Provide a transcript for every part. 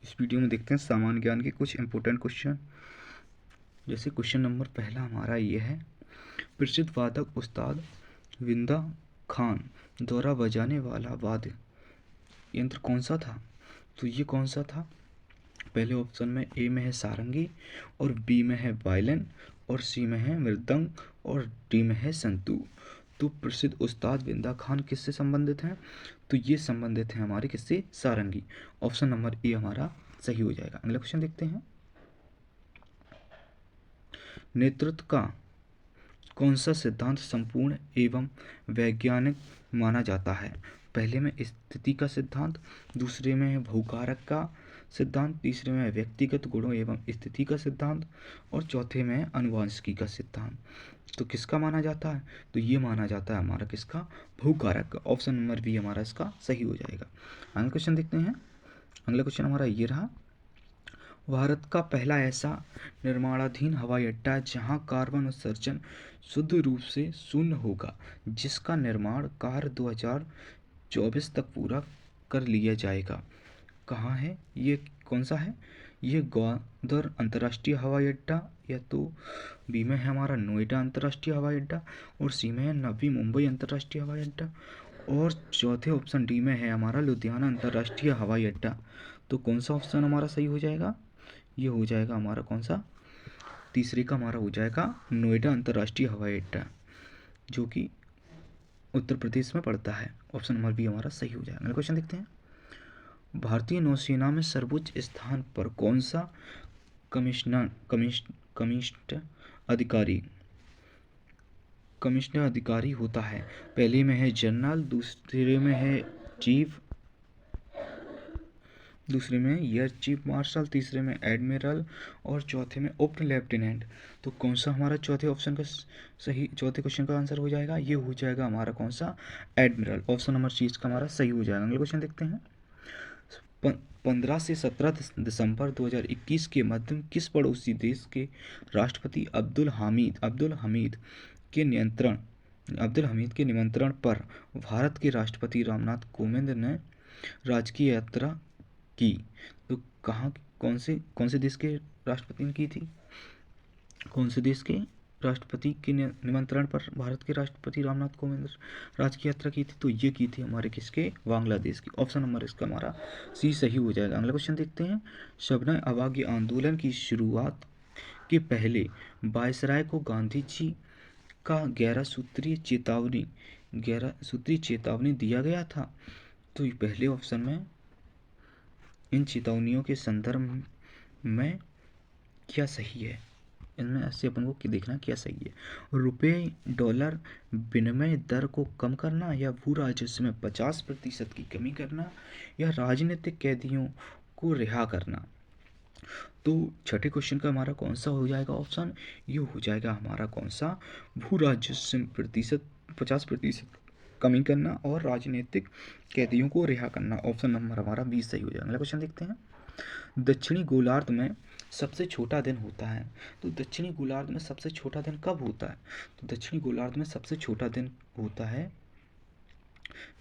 इस वीडियो में देखते हैं सामान्य ज्ञान के कुछ इंपॉर्टेंट क्वेश्चन। जैसे क्वेश्चन नंबर पहला हमारा ये है, प्रसिद्ध वादक उस्ताद विंदा खान द्वारा बजाने वाला वाद्य यंत्र कौन सा था? तो ये कौन सा था? पहले ऑप्शन में ए में है सारंगी, और बी में है वायलिन, और सी में है मृदंग, और डी में है संतूर। तो प्रसिद्ध उस्ताद विंदा खान किससे संबंधित हैं? तो ये संबंधित हैं हमारे किससे? सारंगी। ऑप्शन नंबर ए हमारा सही हो जाएगा। अगला क्वेश्चन देखते हैं, नेतृत्व का कौन सा सिद्धांत संपूर्ण एवं वैज्ञानिक माना जाता है? पहले में स्थिति का सिद्धांत, दूसरे में है भूकारक का सिद्धांत, तीसरे में है व्यक्तिगत गुणों एवं स्थिति का सिद्धांत, और चौथे में है आनुवंशिकी का सिद्धांत। तो किसका माना जाता है? तो ये माना जाता है हमारा किसका? भूकारक का। ऑप्शन नंबर बी हमारा इसका सही हो जाएगा। अगला क्वेश्चन देखते हैं। अगला क्वेश्चन हमारा ये रहा, भारत का पहला ऐसा निर्माणाधीन हवाई अड्डा जहां कार्बन उत्सर्जन शुद्ध रूप से शून्य होगा, जिसका निर्माण कार्य 2024 तक पूरा कर लिया जाएगा, कहाँ है? ये कौन सा है? ये ग्वादर अंतर्राष्ट्रीय हवाई अड्डा, या तो बी में है हमारा नोएडा अंतर्राष्ट्रीय हवाई अड्डा, और सी में है नवी मुंबई अंतर्राष्ट्रीय हवाई अड्डा, और चौथे ऑप्शन डी में है हमारा लुधियाना अंतर्राष्ट्रीय हवाई अड्डा। तो कौन सा ऑप्शन हमारा सही हो जाएगा? ये हो जाएगा हमारा कौन सा? तीसरे का हमारा हो जाएगा नोएडा अंतर्राष्ट्रीय हवाई अड्डा, जो कि उत्तर प्रदेश में पड़ता है। ऑप्शन नंबर बी हमारा सही हो जाएगा। अगला क्वेश्चन देखते हैं, भारतीय नौसेना में सर्वोच्च स्थान पर कौन सा कमिश्नर अधिकारी कमिश्नर अधिकारी होता है? पहले में है जनरल, दूसरे में एयर चीफ मार्शल, तीसरे में एडमिरल, और चौथे में उप लेफ्टिनेंट। तो कौन सा हमारा चौथे क्वेश्चन का आंसर हो जाएगा? ये हो जाएगा हमारा कौन सा? एडमिरल। ऑप्शन नंबर सी इसका हमारा सही हो जाएगा। अगले क्वेश्चन देखते हैं, 15 से 17 दिसंबर 2021 के मध्य किस पड़ोसी देश के राष्ट्रपति अब्दुल हमीद के निमंत्रण पर भारत के राष्ट्रपति रामनाथ कोविंद ने राजकीय यात्रा की? तो कौन से देश के राष्ट्रपति ने की थी? कौन से देश के राष्ट्रपति के निमंत्रण पर भारत के राष्ट्रपति रामनाथ कोविंद राजकीय यात्रा की थी? तो ये की थी हमारे किसके? बांग्लादेश की। ऑप्शन नंबर इसका हमारा सी सही हो जाएगा। अगला क्वेश्चन देखते हैं, शबनम अवागी आंदोलन की शुरुआत के पहले वायसराय को गांधी जी का 11 सूत्रीय चेतावनी दिया गया था। तो ये पहले ऑप्शन में इन चेतावनियों के संदर्भ में क्या सही है? इनमें से अपन को देखना क्या सही है। रुपये डॉलर विनिमय दर को कम करना, या भू राजस्व में 50% की कमी करना, या राजनीतिक कैदियों को रिहा करना। तो छठे क्वेश्चन का हमारा कौन सा हो जाएगा ऑप्शन? ये हो जाएगा हमारा कौन सा? भू राजस्व में 50% कमी करना और राजनीतिक कैदियों को रिहा करना। ऑप्शन नंबर हमारा 20 सही हो जाएगा। अगला क्वेश्चन देखते हैं, दक्षिणी गोलार्ध में सबसे छोटा दिन होता है। तो दक्षिणी गोलार्ध में सबसे छोटा दिन कब होता है? तो दक्षिणी गोलार्ध में सबसे छोटा दिन होता है,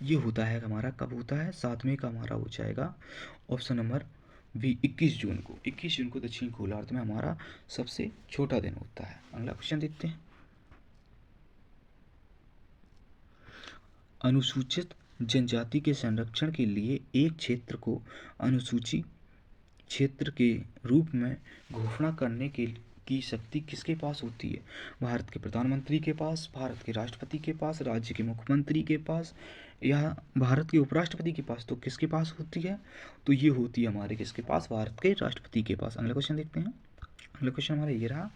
ये होता है हमारा कब होता है? 7 मई का हमारा हो जाएगा ऑप्शन नंबर बी 21 जून को। 21 जून को दक्षिणी गोलार्ध में हमारा सबसे छोटा दिन होता है। अगला क्वेश्चन देखते हैं, अनुसूचित जनजाति के संरक्षण के लिए एक क्षेत्र को अनुसूची क्षेत्र के रूप में घोषणा करने की शक्ति किसके पास होती है? भारत के प्रधानमंत्री के पास, भारत के राष्ट्रपति के पास, राज्य के मुख्यमंत्री के पास, या भारत के उपराष्ट्रपति के पास? तो किसके पास होती है? तो ये होती है हमारे किसके पास? भारत के राष्ट्रपति के पास। अगला क्वेश्चन देखते हैं, अगला क्वेश्चन हमारा ये रहा,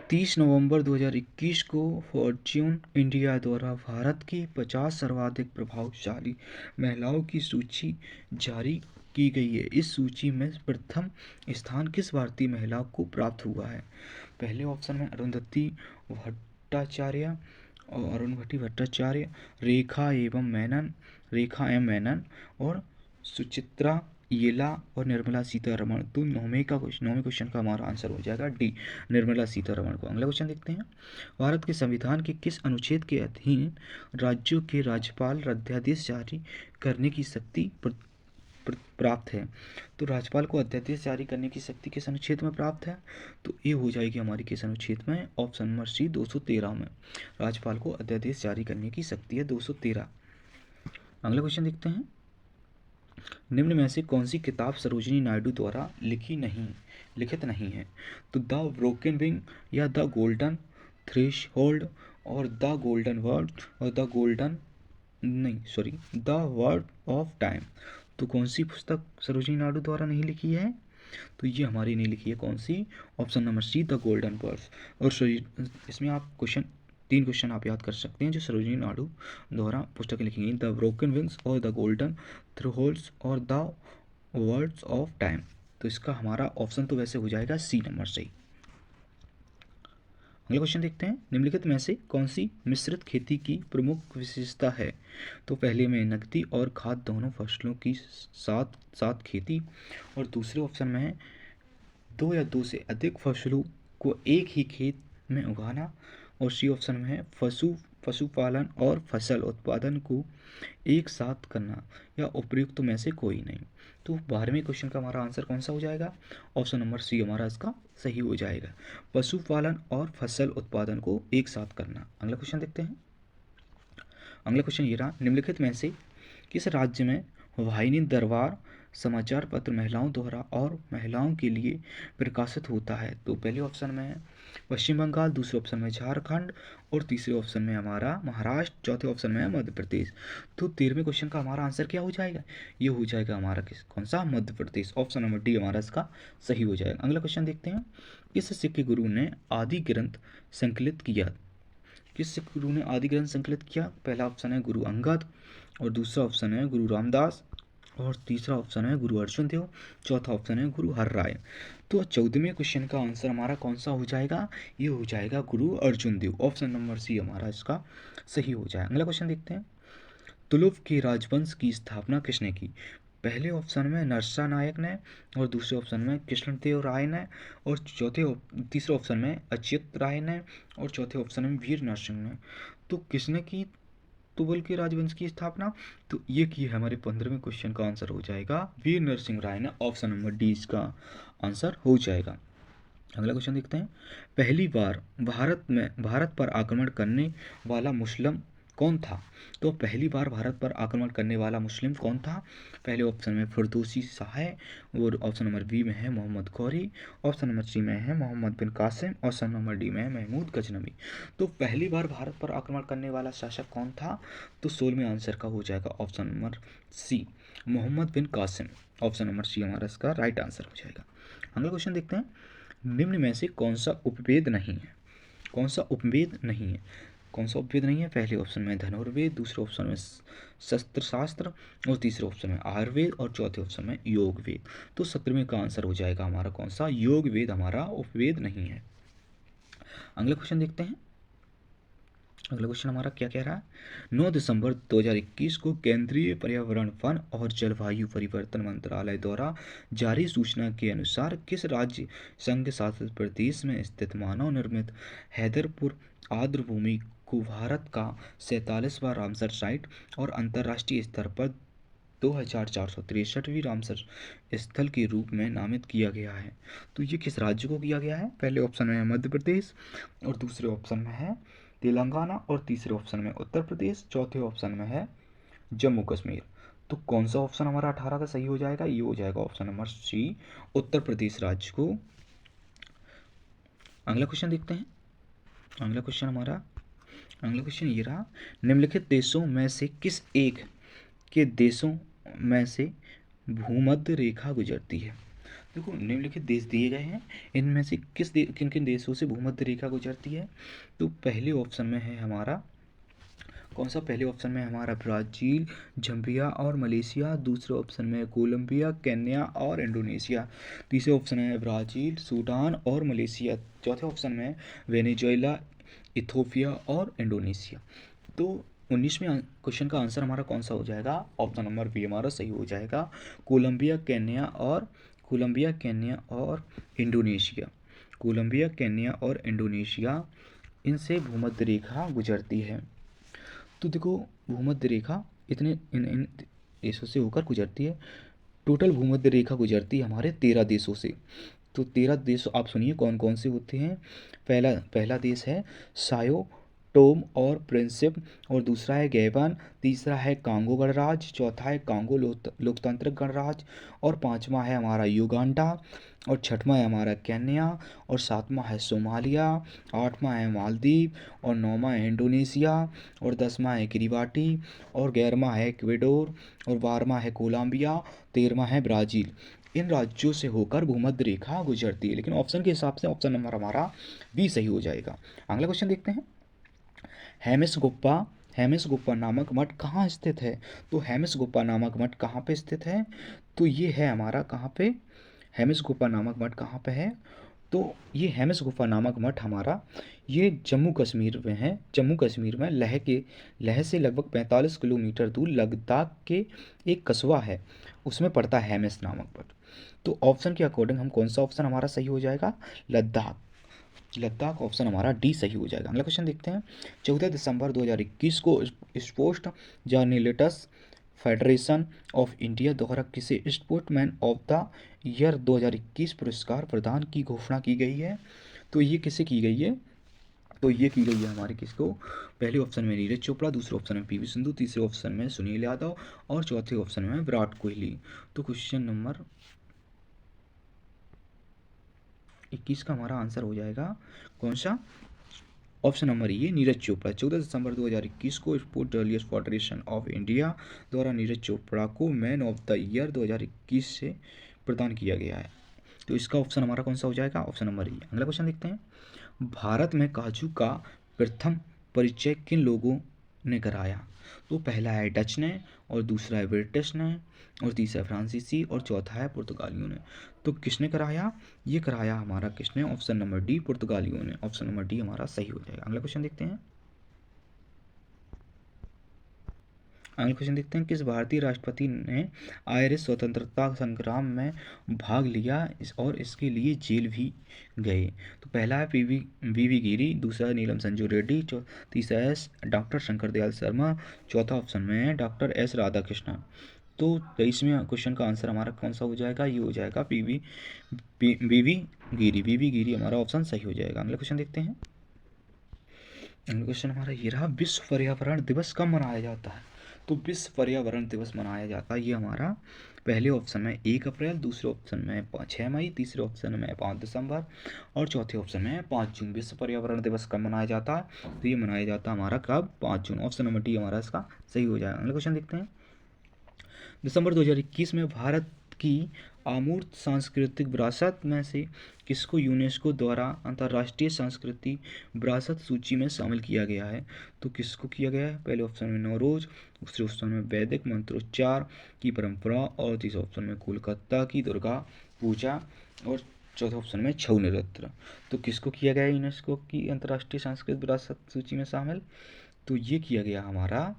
30 नवंबर 2021 को फॉर्च्यून इंडिया द्वारा भारत की 50 सर्वाधिक प्रभावशाली महिलाओं की सूची जारी की गई है। इस सूची में प्रथम स्थान किस भारतीय महिला को प्राप्त हुआ है? पहले ऑप्शन में अरुंधति भट्टाचार्य, रेखा एम मेनन, और सुचित्रा येला, और निर्मला सीतारमण। तो नौवें क्वेश्चन का हमारा आंसर हो जाएगा डी, निर्मला सीतारमण को। अगला क्वेश्चन देखते हैं, भारत के संविधान के किस अनुच्छेद के अधीन राज्यों के राज्यपाल अध्यादेश जारी करने की शक्ति प्राप्त है? तो राज्यपाल को अध्यादेश जारी करने की शक्ति किस अनुच्छेद में प्राप्त है? तो ये हो जाएगी हमारी किस अनुच्छेद में? ऑप्शन नंबर सी 213 में राज्यपाल को अध्यादेश जारी करने की शक्ति है 213। अगला क्वेश्चन देखते हैं। निम्न में से कौन सी किताब सरोजिनी नायडू द्वारा लिखित नहीं है? तो द ब्रोकन विंग या द गोल्डन थ्रेशहोल्ड और द गोल्डन वर्ड और द वर्ड ऑफ टाइम। तो कौन सी पुस्तक सरोजिनी नायडू द्वारा नहीं लिखी है? तो ये हमारी नहीं लिखी है कौन सी? Option number C the golden words. और इसमें आप तीन क्वेश्चन आप याद कर सकते हैं जो सरोजिनी नायडू द्वारा पुस्तकें लिखी गई, द ब्रोकन विंग्स और द गोल्डन थ्रेशोल्ड्स और द वर्ड्स ऑफ टाइम। तो इसका हमारा ऑप्शन तो वैसे हो जाएगा सी नंबर सही। अगला क्वेश्चन देखते हैं। निम्नलिखित में से कौन सी मिश्रित खेती की प्रमुख विशेषता है? तो पहले में नकदी और खाद दोनों फसलों की साथ साथ खेती, और दूसरे ऑप्शन में है दो या दो से अधिक फसलों को एक ही खेत में उगाना, और सी ऑप्शन में है पशुपालन और फसल उत्पादन को एक साथ करना, या उपयुक्त में से कोई नहीं। तो 12वें क्वेश्चन का हमारा आंसर कौन सा हो जाएगा? ऑप्शन नंबर सी हमारा इसका सही हो जाएगा, पशुपालन और फसल उत्पादन को एक साथ करना। अगला क्वेश्चन देखते हैं। अगला क्वेश्चन ये रहा, निम्नलिखित में से किस राज्य में वाहिनी दरबार समाचार पत्र महिलाओं द्वारा और महिलाओं के लिए प्रकाशित होता है? तो पहले ऑप्शन में है पश्चिम बंगाल, दूसरे ऑप्शन में झारखंड, और तीसरे ऑप्शन में हमारा महाराष्ट्र, चौथे ऑप्शन में है मध्य प्रदेश। तो 13वें क्वेश्चन का हमारा आंसर क्या हो जाएगा? ये हो जाएगा हमारा कौन सा? Madhya Pradesh. Option number D हमारा इसका सही हो जाएगा। अगला क्वेश्चन देखते हैं। किस सिख गुरु ने आदि ग्रंथ संकलित किया? किस सिख गुरु ने आदि ग्रंथ संकलित किया? पहला ऑप्शन है गुरु अंगद, और दूसरा ऑप्शन है गुरु रामदास, और तीसरा ऑप्शन है गुरु अर्जुन देव, चौथा ऑप्शन है गुरु हरराय। तो 14वें क्वेश्चन का आंसर हमारा कौन सा हो जाएगा? ये हो जाएगा गुरु अर्जुन देव। ऑप्शन नंबर सी हमारा इसका सही हो जाएगा। अगला क्वेश्चन देखते हैं। तुलुव के राजवंश की स्थापना किसने की? पहले ऑप्शन में नरसा नायक ने, और दूसरे ऑप्शन में कृष्णदेव राय ने, और तीसरे ऑप्शन में अच्युत राय ने, और चौथे ऑप्शन में वीर नरसिंह ने। तो किसने की तुगल के राजवंश की स्थापना? तो ये की है हमारे 15वें क्वेश्चन का आंसर हो जाएगा वीर नरसिंह राय ने। ऑप्शन नंबर डी इसका आंसर हो जाएगा। अगला क्वेश्चन देखते हैं। पहली बार भारत पर आक्रमण करने वाला मुस्लिम कौन था? तो पहली बार भारत पर आक्रमण करने वाला मुस्लिम कौन था? पहले ऑप्शन में फिरदौसी शाह है, और ऑप्शन नंबर बी में है Mohammad Ghori, option number C में है Mohammad bin Qasim, option number D में है महमूद गजनवी। तो पहली बार भारत पर आक्रमण करने वाला शासक कौन था? तो 16वें आंसर का हो जाएगा ऑप्शन नंबर सी मोहम्मद बिन कासिम। ऑप्शन नंबर सी हमारा इसका राइट आंसर हो जाएगा। अगला क्वेश्चन देखते हैं। निम्न में से कौन सा उपवेद नहीं है? कौन सा उपवेद नहीं है? कौन सा उपवेद नहीं है? पहले ऑप्शन में धनुर्वेद, दूसरे ऑप्शन में शस्त्र शास्त्र, और तीसरे ऑप्शन में आयुर्वेद, और चौथे ऑप्शन में योग वेद। तो 17वें का आंसर हो जाएगा हमारा कौन सा? योग वेद हमारा उपवेद नहीं है। अगला क्वेश्चन देखते हैं। अगला क्वेश्चन हमारा क्या कह रहा है? 9 दिसंबर 2021 को केंद्रीय पर्यावरण, वन और जलवायु परिवर्तन मंत्रालय द्वारा जारी सूचना के अनुसार किस राज्य संघ शासित प्रदेश में स्थित मानव निर्मित हैदरपुर आर्द्रभूमि को भारत का 47वां रामसर साइट और अंतर्राष्ट्रीय स्तर पर 2463वीं रामसर स्थल के रूप में नामित किया गया है? तो ये किस राज्य को किया गया है? पहले ऑप्शन में है मध्य प्रदेश, और दूसरे ऑप्शन में है तेलंगाना, और तीसरे ऑप्शन में उत्तर प्रदेश, चौथे ऑप्शन में है जम्मू कश्मीर। तो कौन सा ऑप्शन हमारा 18 का सही हो जाएगा? ये हो जाएगा ऑप्शन नंबर सी उत्तर प्रदेश राज्य को। अगला क्वेश्चन देखते हैं। अगला क्वेश्चन ये रहा, निम्नलिखित देशों में से किस एक के देशों में से भूमध्य रेखा गुजरती है? देखो निम्नलिखित देश दिए गए हैं, इनमें से किन किन देशों से भूमध्य रेखा गुजरती है? तो पहले ऑप्शन में है हमारा कौन सा? पहले ऑप्शन में हमारा ब्राज़ील, जंबिया और मलेशिया, दूसरे ऑप्शन में कोलंबिया, केन्या और इंडोनेशिया, तीसरे ऑप्शन है ब्राज़ील, सूडान और मलेशिया, चौथे ऑप्शन में वेनेजुएला, इथोपिया और इंडोनेशिया। तो 19वें क्वेश्चन का आंसर हमारा कौन सा हो जाएगा? ऑप्शन नंबर बी हमारा सही हो जाएगा, कोलंबिया, केन्या और इंडोनेशिया। कोलंबिया, केन्या और इंडोनेशिया, इनसे भूमध्य रेखा गुजरती है। तो देखो भूमध्य रेखा इन देशों से होकर गुजरती है। टोटल भूमध्य रेखा गुजरती है हमारे 13 देशों से। तो 13 देश आप सुनिए कौन कौन से होते हैं। पहला पहला देश है सायो टोम और प्रिंसिप, और दूसरा है गैबन, तीसरा है कांगो गणराज्य, चौथा है कांगो लोकतांत्रिक गणराज्य, और पांचवा है हमारा युगांडा, और छठवां है हमारा केन्या, और सातवां है सोमालिया, आठवां है मालदीव, और नौवां है इंडोनेशिया, और 10वां है किरिबाटी, और 11वां है इक्वेडोर, और 12वां है कोलंबिया, 13वां है ब्राज़ील। इन राज्यों से होकर भूमध्य रेखा गुजरती है। लेकिन ऑप्शन के हिसाब से ऑप्शन नंबर हमारा बी सही हो जाएगा। अगला क्वेश्चन देखते हैं। हेमिस गुप्पा नामक मठ कहाँ स्थित है? तो हेमिस गुप्पा नामक मठ कहाँ पे स्थित है? तो ये है हमारा कहाँ पे, हेमिस गुप्पा नामक मठ कहाँ पे है? तो ये हेमिस गुफा नामक मठ हमारा ये जम्मू कश्मीर में है। जम्मू कश्मीर में लेह से लगभग 45 किलोमीटर दूर लद्दाख के एक कस्बा है, उसमें पड़ता है हेमिस नामक मठ। तो ऑप्शन के अकॉर्डिंग हम कौन सा ऑप्शन हमारा सही हो जाएगा? लद्दाख। लद्दाख ऑप्शन हमारा डी सही हो जाएगा। अगला क्वेश्चन देखते हैं। 14 दिसंबर 2021 को sports journalists federation of India द्वारा किसे स्पोर्ट्समैन ऑफ द ईयर 2021 पुरस्कार प्रदान की घोषणा की गई है? तो ये किसे की गई है? तो ये की गई है हमारे किसको? पहले ऑप्शन में नीरज चोपड़ा, दूसरे ऑप्शन में पीवी सिंधु, तीसरे ऑप्शन में सुनील यादव, और चौथे ऑप्शन में विराट कोहली। तो क्वेश्चन नंबर 21 का हमारा आंसर हो जाएगा कौन सा? ऑप्शन नंबर ये नीरज चोपड़ा। 14 दिसंबर 2021 को sport journalist federation of India द्वारा नीरज चोपड़ा को मैन ऑफ द ईयर 2021 से प्रदान किया गया है। तो इसका ऑप्शन हमारा कौन सा हो जाएगा? ऑप्शन नंबर ये। अगला क्वेश्चन देखते हैं। भारत में काजू का प्रथम परिचय किन लोगों ने कराया? तो पहला है डच ने, और दूसरा है ब्रिटिश ने, और तीसरा फ्रांसीसी, और चौथा है पुर्तगालियों ने। तो किसने कराया? ये कराया हमारा किसने? ऑप्शन नंबर डी पुर्तगालियों ने। ऑप्शन नंबर डी हमारा सही हो जाएगा। अगला क्वेश्चन देखते हैं। अगला क्वेश्चन देखते हैं। किस भारतीय राष्ट्रपति ने आयरिश स्वतंत्रता संग्राम में भाग लिया और इसके लिए जेल भी गए? तो पहला है वी गिरी, दूसरा है नीलम संजू रेड्डी, तीसरा है डॉक्टर शंकर दयाल शर्मा, चौथा ऑप्शन में है डॉक्टर एस राधाकृष्णन। तो 23वें क्वेश्चन का आंसर हमारा कौन सा हो जाएगा? ये हो जाएगा वी वी गिरी हमारा ऑप्शन सही हो जाएगा। अगला क्वेश्चन देखते हैं। अगला क्वेश्चन हमारा ये रहा। विश्व पर्यावरण दिवस कब मनाया जाता है? तो विश्व पर्यावरण दिवस मनाया जाता है ये हमारा पहले ऑप्शन में 1 अप्रैल, दूसरे ऑप्शन में 6 मई, तीसरे ऑप्शन में 5 दिसंबर, और चौथे ऑप्शन में 5 जून। विश्व पर्यावरण दिवस कब मनाया जाता है? तो ये मनाया जाता है हमारा कब? 5 जून। ऑप्शन नंबर डी हमारा इसका सही हो जाएगा। अगला क्वेश्चन देखते हैं। दिसंबर 2021 में भारत की अमूर्त सांस्कृतिक विरासत में से किसको यूनेस्को द्वारा अंतर्राष्ट्रीय सांस्कृतिक विरासत सूची में शामिल किया गया है? तो किसको किया गया है? पहले ऑप्शन में नवरोज, दूसरे ऑप्शन में वैदिक मंत्रोच्चार की परंपरा, और तीसरे ऑप्शन में कोलकाता की दुर्गा पूजा, और चौथे ऑप्शन में छऊ नृत्य। तो किसको किया गया है यूनेस्को की अंतर्राष्ट्रीय सांस्कृतिक विरासत सूची में शामिल? तो ये किया गया हमारा,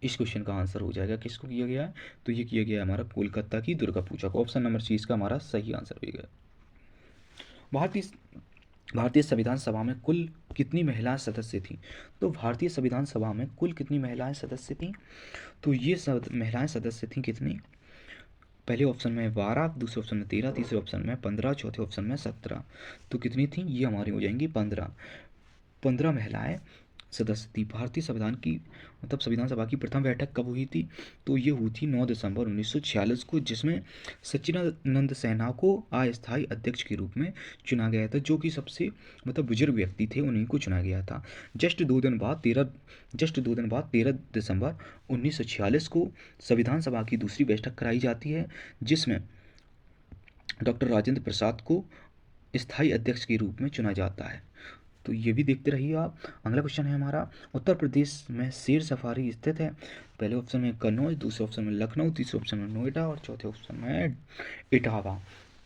इस क्वेश्चन का आंसर हो जाएगा किसको किया गया है? तो ये किया गया हमारा कोलकाता की दुर्गा पूजा को। ऑप्शन नंबर सी इसका हमारा सही आंसर हो गया। भारतीय भारतीय संविधान सभा में कुल कितनी महिलाएं सदस्य थीं? तो भारतीय संविधान सभा में कुल कितनी महिलाएं सदस्य थीं? तो ये महिलाएं सदस्य थीं कितनी? पहले ऑप्शन में 12, दूसरे ऑप्शन में 13, तीसरे ऑप्शन में 15, चौथे ऑप्शन में 17। तो कितनी थी? ये हमारी हो जाएंगी 15 महिलाएं सदस्य थी। भारतीय संविधान की मतलब संविधान सभा की प्रथम बैठक कब हुई थी? तो ये हुई थी 9 दिसंबर 1946 को, जिसमें सच्चिदानंद सिन्हा को अस्थायी अध्यक्ष के रूप में चुना गया था, जो कि सबसे मतलब बुजुर्ग व्यक्ति थे, उन्हीं को चुना गया था। जस्ट दो दिन बाद 13 दिसंबर 1946 को संविधान सभा की दूसरी बैठक कराई जाती है, जिसमें डॉक्टर राजेंद्र प्रसाद को स्थायी अध्यक्ष के रूप में चुना जाता है। तो ये भी देखते रहिए आप। अगला क्वेश्चन है हमारा। उत्तर प्रदेश में शेर सफारी स्थित है? पहले ऑप्शन में कन्नौज, दूसरे ऑप्शन में लखनऊ, तीसरे ऑप्शन में नोएडा, और चौथे ऑप्शन में इटावा।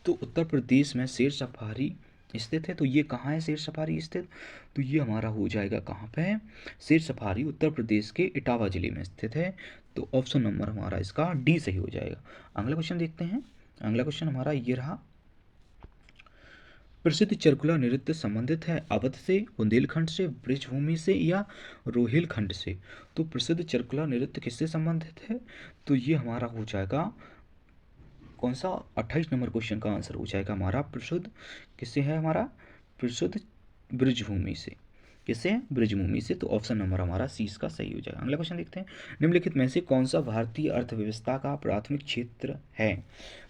तो उत्तर प्रदेश में शेर सफारी स्थित है, तो ये कहाँ है शेर सफारी स्थित? तो ये हमारा हो जाएगा कहाँ पे है? शेर सफारी उत्तर प्रदेश के इटावा जिले में स्थित है। तो ऑप्शन नंबर हमारा इसका डी सही हो जाएगा। अगला क्वेश्चन देखते हैं। अगला क्वेश्चन हमारा ये रहा। प्रसिद्ध चरकुला नृत्य संबंधित है अवध से, बुंदेलखंड से, ब्रजभूमि से, या रोहिलखंड से? तो प्रसिद्ध चरकुला नृत्य किससे संबंधित है? तो ये हमारा हो जाएगा कौन सा 28 नंबर क्वेश्चन का आंसर हो जाएगा हमारा प्रशुद्ध, किससे है हमारा, प्रशुद्ध ब्रजभूमि से, किससे है, ब्रजभूमि से। तो ऑप्शन नंबर हमारा सी इसका सही हो जाएगा। अगला क्वेश्चन देखते हैं, निम्नलिखित में से कौन सा भारतीय अर्थव्यवस्था का प्राथमिक क्षेत्र है।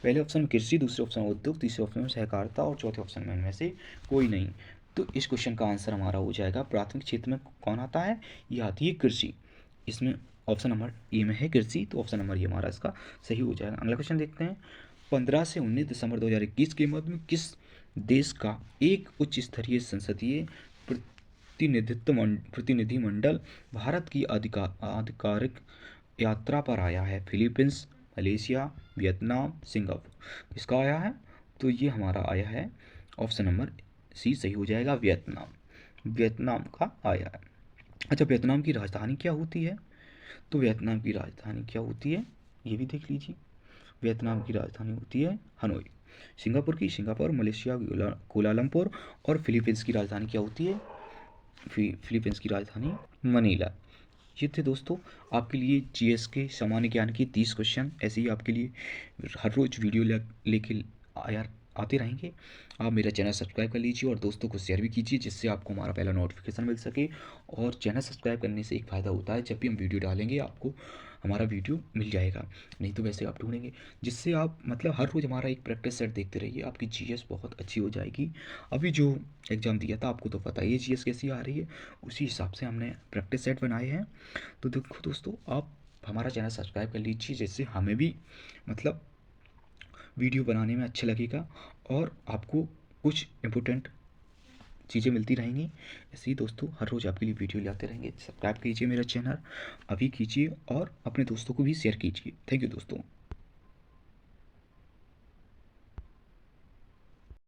पहले ऑप्शन में कृषि, दूसरे ऑप्शन में उद्योग, तीसरे ऑप्शन में सहकारिता और चौथे ऑप्शन में इनमें से कोई नहीं। तो इस क्वेश्चन का आंसर हमारा हो जाएगा प्राथमिक क्षेत्र में कौन आता है, ये आती है कृषि। इसमें ऑप्शन नंबर ए में है कृषि, तो ऑप्शन नंबर ये हमारा इसका सही हो जाएगा। अगला क्वेश्चन देखते हैं, 15 से 19 दिसंबर 2021 के मध्य में किस देश का एक उच्च स्तरीय संसदीय प्रतिनिधिमंडल भारत की आधिकारिक यात्रा पर आया है। फिलीपींस, मलेशिया, वियतनाम, सिंगापुर, किसका आया है, तो ये हमारा आया है ऑप्शन नंबर सी सही हो जाएगा, वियतनाम, वियतनाम का आया है। अच्छा, वियतनाम की राजधानी क्या होती है, तो वियतनाम की राजधानी क्या होती है ये भी देख लीजिए। वियतनाम की राजधानी होती है हनोई। सिंगापुर की सिंगापुर, मलेशिया कोलालमपुर और फिलीपींस की राजधानी क्या होती है, फिलीपींस की राजधानी मनीला। ये थे दोस्तों आपके लिए जीएस के सामान्य ज्ञान के 30 क्वेश्चन। ऐसे ही आपके लिए हर रोज़ वीडियो लेके आते रहेंगे। आप मेरा चैनल सब्सक्राइब कर लीजिए और दोस्तों को शेयर भी कीजिए, जिससे आपको हमारा पहला नोटिफिकेशन मिल सके। और चैनल सब्सक्राइब करने से एक फ़ायदा होता है, जब भी हम वीडियो डालेंगे आपको हमारा वीडियो मिल जाएगा, नहीं तो वैसे आप ढूंढेंगे। जिससे आप मतलब हर रोज़ हमारा एक प्रैक्टिस सेट देखते रहिए, आपकी जीएस बहुत अच्छी हो जाएगी। अभी जो एग्ज़ाम दिया था आपको तो पता ही है जीएस कैसी आ रही है, उसी हिसाब से हमने प्रैक्टिस सेट बनाए हैं। तो देखो दोस्तों, आप हमारा चैनल सब्सक्राइब कर लीजिए, जिससे हमें भी मतलब वीडियो बनाने में अच्छा लगेगा और आपको कुछ इम्पोर्टेंट चीज़ें मिलती रहेंगी। ऐसे ही दोस्तों हर रोज़ आपके लिए वीडियो लाते रहेंगे। सब्सक्राइब कीजिए मेरा चैनल अभी कीजिए और अपने दोस्तों को भी शेयर कीजिए। थैंक यू दोस्तों।